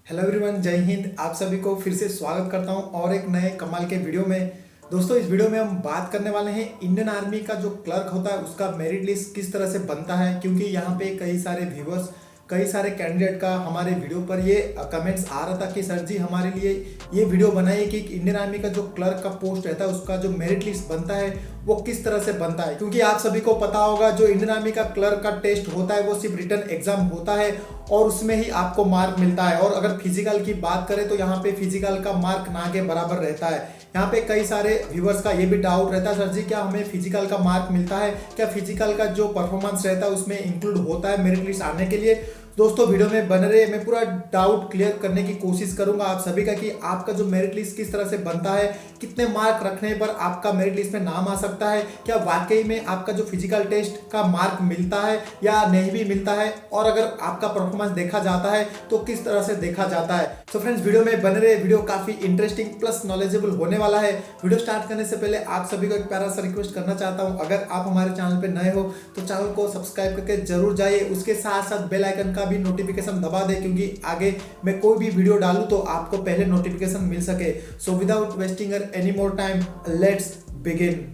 Hello everyone, जय हिंद। आप सभी को फिर से स्वागत करता हूं और एक नए कमाल के वीडियो में। दोस्तों, इस वीडियो में हम बात करने वाले हैं इंडियन आर्मी का जो क्लर्क होता है उसका मेरिट लिस्ट किस तरह से बनता है, क्योंकि यहाँ पे कई सारे व्यूवर्स, कई सारे कैंडिडेट का हमारे वीडियो पर ये कमेंट्स आ रहा था कि सर जी हमारे लिए ये वीडियो बनाइए कि इंडियन आर्मी का जो क्लर्क का पोस्ट रहता है उसका जो मेरिट लिस्ट बनता है वो किस तरह से बनता है। क्योंकि आप सभी को पता होगा जो इंडियन आर्मी का क्लर्क का टेस्ट होता है वो सिर्फ रिटन एग्जाम होता है और उसमें ही आपको मार्क मिलता है। और अगर फिजिकल की बात करें तो यहाँ पे फिजिकल का मार्क ना के बराबर रहता है। यहाँ पे कई सारे व्यूवर्स का ये भी डाउट रहता है, सर जी क्या हमें फिजिकल का मार्क मिलता है, क्या फिजिकल का जो परफॉर्मेंस रहता है उसमें इंक्लूड होता है मेरिट लिस्ट आने के लिए। दोस्तों, वीडियो में बने रहे, मैं पूरा डाउट क्लियर करने की कोशिश करूंगा आप सभी का कि आपका जो मेरिट लिस्ट किस तरह से बनता है, कितने मार्क रखने पर आपका मेरिट लिस्ट में नाम आ सकता है, क्या वाकई में आपका जो फिजिकल टेस्ट का मार्क मिलता है या नहीं भी मिलता है, और अगर आपका परफॉर्मेंस देखा जाता है तो किस तरह से देखा जाता है। तो फ्रेंड्स, वीडियो में बने रहे, वीडियो काफी इंटरेस्टिंग प्लस नॉलेजेबल होने वाला है। वीडियो स्टार्ट करने से पहले आप सभी को एक प्यारा सा रिक्वेस्ट करना चाहता हूं, अगर आप हमारे चैनल पे नए हो तो चैनल को सब्सक्राइब करके जरूर जाइए, उसके साथ साथ बेल आइकन का भी नोटिफिकेशन दबा दे, क्योंकि आगे मैं कोई भी वीडियो डालूं तो आपको पहले नोटिफिकेशन मिल सके। So without wasting any more time, let's begin.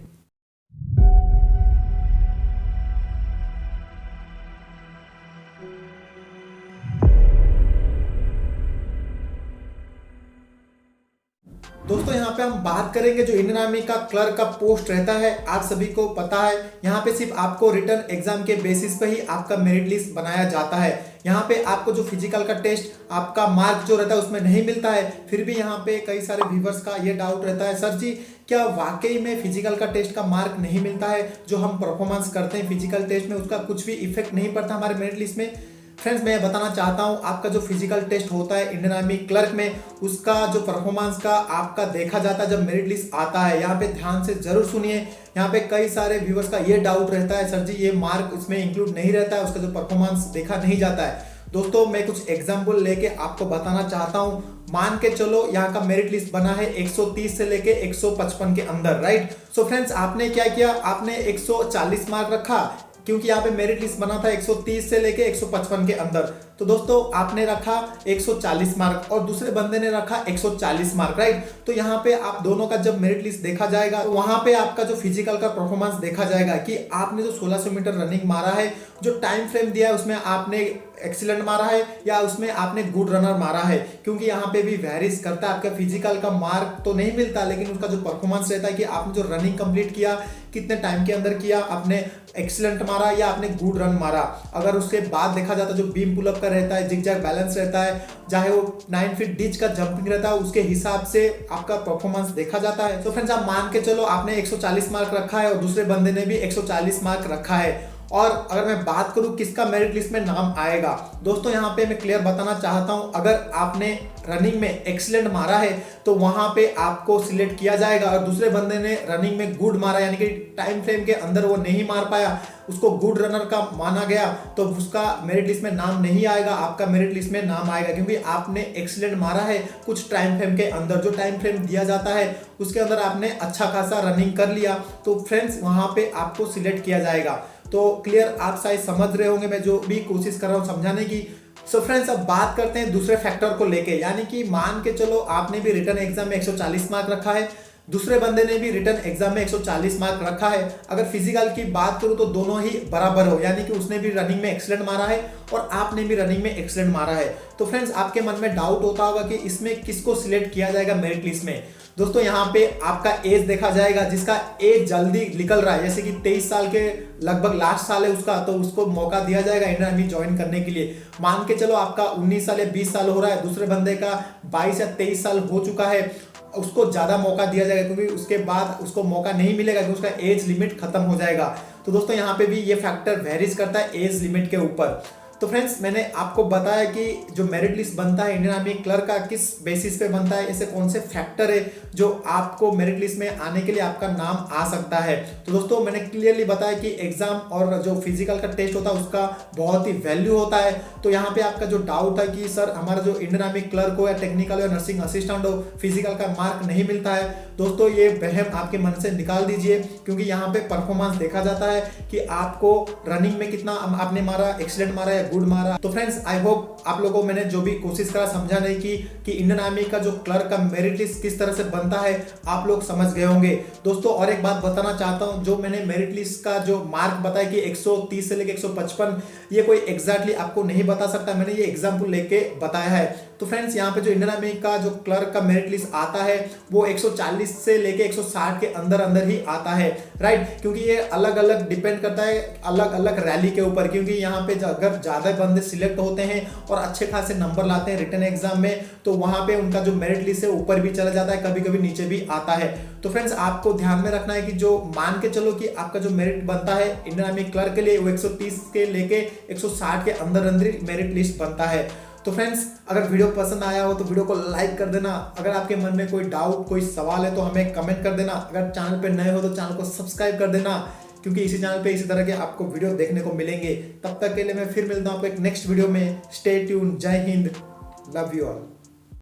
दोस्तों, यहाँ पे हम बात करेंगे जो इंडियन आर्मी का क्लर्क का पोस्ट रहता है। आप सभी को पता है यहाँ पे सिर्फ आपको रिटन एग्जाम के बेसिस पे ही आपका मेरिट लिस्ट बनाया जाता है। यहाँ पे आपको जो फिजिकल का टेस्ट आपका मार्क जो रहता है उसमें नहीं मिलता है। फिर भी यहाँ पे कई सारे व्यूवर्स का ये डाउट रहता है, सर जी क्या वाकई में फिजिकल का टेस्ट का मार्क नहीं मिलता है, जो हम परफॉर्मेंस करते हैं फिजिकल टेस्ट में उसका कुछ भी इफेक्ट नहीं पड़ता हमारे मेरिट लिस्ट में। फ्रेंड्स, मैं बताना चाहता हूं आपका जो फिजिकल टेस्ट होता है इंडियन आर्मी क्लर्क में, उसका जो परफॉर्मेंस का आपका देखा जाता है जब मेरिट लिस्ट आता है। यहाँ पे ध्यान से जरूर सुनिए, यहाँ पे कई सारे व्यूवर्स का ये डाउट रहता है, सर जी ये मार्क इसमें इंक्लूड नहीं रहता है, उसका जो परफॉर्मेंस देखा नहीं जाता है। दोस्तों, मैं कुछ एग्जाम्पल लेके आपको बताना चाहता हूँ। मान के चलो यहाँ का मेरिट लिस्ट बना है 130 से लेके 155 के अंदर, राइट। सो फ्रेंड्स, आपने क्या किया, आपने 140 मार्क रखा, क्योंकि यहाँ पे मेरिट लिस्ट बना था 130 से लेके 155 के अंदर। तो दोस्तों, आपने रखा 140 मार्क और दूसरे बंदे ने रखा 140 मार्क, राइट। तो यहाँ पे आप दोनों का जब मेरिट लिस्ट देखा जाएगा तो वहां पे आपका जो फिजिकल का परफॉर्मेंस देखा जाएगा कि आपने जो 1600 मीटर रनिंग मारा है, जो टाइम फ्रेम दिया है उसमें आपने एक्सीलेंट मारा है या उसमें आपने गुड रनर मारा है। क्योंकि यहाँ पे भी वेरीज करता है, आपका फिजिकल का मार्क तो नहीं मिलता लेकिन उसका जो परफॉर्मेंस रहता है कि आपने जो रनिंग कंप्लीट किया कितने टाइम के अंदर किया, आपने एक्सीलेंट मारा या आपने गुड रन मारा। अगर उसके बाद देखा जाता है जो बीम पुल अप का रहता है, जिग जैग बैलेंस रहता है, चाहे वो 9 फीट डिच का जंपिंग रहता है, उसके हिसाब से आपका परफॉर्मेंस देखा जाता है। तो फ्रेंड्स, आप मान के चलो आपने 140 मार्क रखा है और दूसरे बंदे ने भी 140 मार्क रखा है। और अगर मैं बात करूं किसका मेरिट लिस्ट में नाम आएगा, दोस्तों यहाँ पे मैं क्लियर बताना चाहता हूं, अगर आपने रनिंग में एक्सीलेंट मारा है तो वहां पे आपको सिलेक्ट किया जाएगा, और दूसरे बंदे ने रनिंग में गुड मारा यानी कि टाइम फ्रेम के अंदर वो नहीं मार पाया, उसको गुड रनर का माना गया, तो उसका मेरिट लिस्ट में नाम नहीं आएगा, आपका मेरिट लिस्ट में नाम आएगा, क्योंकि आपने एक्सीलेंट मारा है कुछ टाइम फ्रेम के अंदर, जो टाइम फ्रेम दिया जाता है उसके अंदर आपने अच्छा खासा रनिंग कर लिया, तो फ्रेंड्स वहां पे आपको सिलेक्ट किया जाएगा। तो क्लियर, आप शायद समझ रहे होंगे मैं जो भी कोशिश कर रहा हूँ समझाने की। सो फ्रेंड्स, अब बात करते हैं दूसरे फैक्टर को लेके, यानी कि मान के चलो आपने भी रिटन एग्जाम में 140 मार्क रखा है, दूसरे बंदे ने भी रिटन एग्जाम में 140 मार्क रखा है। अगर फिजिकल की बात करूं तो दोनों ही बराबर हो, यानी कि उसने भी रनिंग में एक्सीलेंट मारा है और आपने भी रनिंग में एक्सीलेंट मारा है। तो फ्रेंड्स, आपके मन में डाउट होता होगा कि इसमें किसको सिलेक्ट किया जाएगा मेरिट लिस्ट में। दोस्तों, यहाँ पे आपका एज देखा जाएगा, जिसका एज जल्दी निकल रहा है, जैसे कि 23 साल के लगभग लास्ट साल है उसका, तो उसको मौका दिया जाएगा इंडियन आर्मी ज्वाइन करने के लिए। मान के चलो आपका 19 साल या 20 साल हो रहा है, दूसरे बंदे का 22 या 23 साल हो चुका है, उसको ज्यादा मौका दिया जाएगा, क्योंकि उसके बाद उसको मौका नहीं मिलेगा क्योंकि उसका एज लिमिट खत्म हो जाएगा। तो दोस्तों, यहाँ पे भी ये फैक्टर वेरीज करता है एज लिमिट के ऊपर। तो फ्रेंड्स, मैंने आपको बताया कि जो मेरिट लिस्ट बनता है इंडियन आर्मी क्लर्क का किस बेसिस पे बनता है, ऐसे कौन से फैक्टर है जो आपको मेरिट लिस्ट में आने के लिए आपका नाम आ सकता है। तो दोस्तों, मैंने क्लियरली बताया कि एग्जाम और जो फिजिकल का टेस्ट होता है उसका बहुत ही वैल्यू होता है। तो यहाँ पे आपका जो डाउट है कि सर हमारा जो इंडियन आर्मी क्लर्क हो या टेक्निकल हो या नर्सिंग असिस्टेंट हो, फिजिकल का मार्क नहीं मिलता है, दोस्तों ये वहम आपके मन से निकाल दीजिए, क्योंकि यहाँ पे परफॉर्मेंस देखा जाता है कि आपको रनिंग में कितना आपने मारा, एक्सीलेंट मारा या गुड मारा। तो फ्रेंड्स आई होप आप लोगों को मैंने जो भी कोशिश करा समझाने की कि इंडियन आर्मी का जो क्लर्क का मेरिट लिस्ट किस तरह से बनता है आप लोग समझ गए होंगे। दोस्तों और एक बात बताना चाहता हूं, जो मैंने मेरिट लिस्ट का जो मार्क बताया कि 130 से लेके 155, ये कोई एग्जैक्टली आपको नहीं बता सकता, मैंने ये एग्जाम्पल लेके बताया है। तो फ्रेंड्स यहाँ पे जो इंडियन आर्मी का जो क्लर्क का मेरिट लिस्ट आता है वो 140 से लेके 160 के अंदर अंदर ही आता है, राइट। क्योंकि ये अलग अलग डिपेंड करता है अलग अलग रैली के ऊपर, क्योंकि यहाँ पे अगर ज्यादा बंदे सिलेक्ट होते हैं और अच्छे खासे नंबर लाते हैं रिटन एग्जाम में तो वहां पे उनका जो मेरिट लिस्ट है ऊपर भी चला जाता है, कभी कभी नीचे भी आता है। तो फ्रेंड्स आपको ध्यान में रखना है कि जो मान के चलो कि आपका जो मेरिट बनता है इंडियन आर्मी क्लर्क के लिए वो 130 के लेके 160 के अंदर अंदर मेरिट लिस्ट बनता है। तो फ्रेंड्स अगर वीडियो पसंद आया हो तो वीडियो को लाइक कर देना। अगर आपके मन में कोई डाउट कोई सवाल है तो हमें कमेंट कर देना। अगर चैनल पे नए हो तो चैनल को सब्सक्राइब कर देना, क्योंकि इसी चैनल पे इसी तरह के आपको वीडियो देखने को मिलेंगे। तब तक के लिए मैं फिर मिलता हूँ आपको एक नेक्स्ट वीडियो में। Stay tune. जय हिंद। Love you all.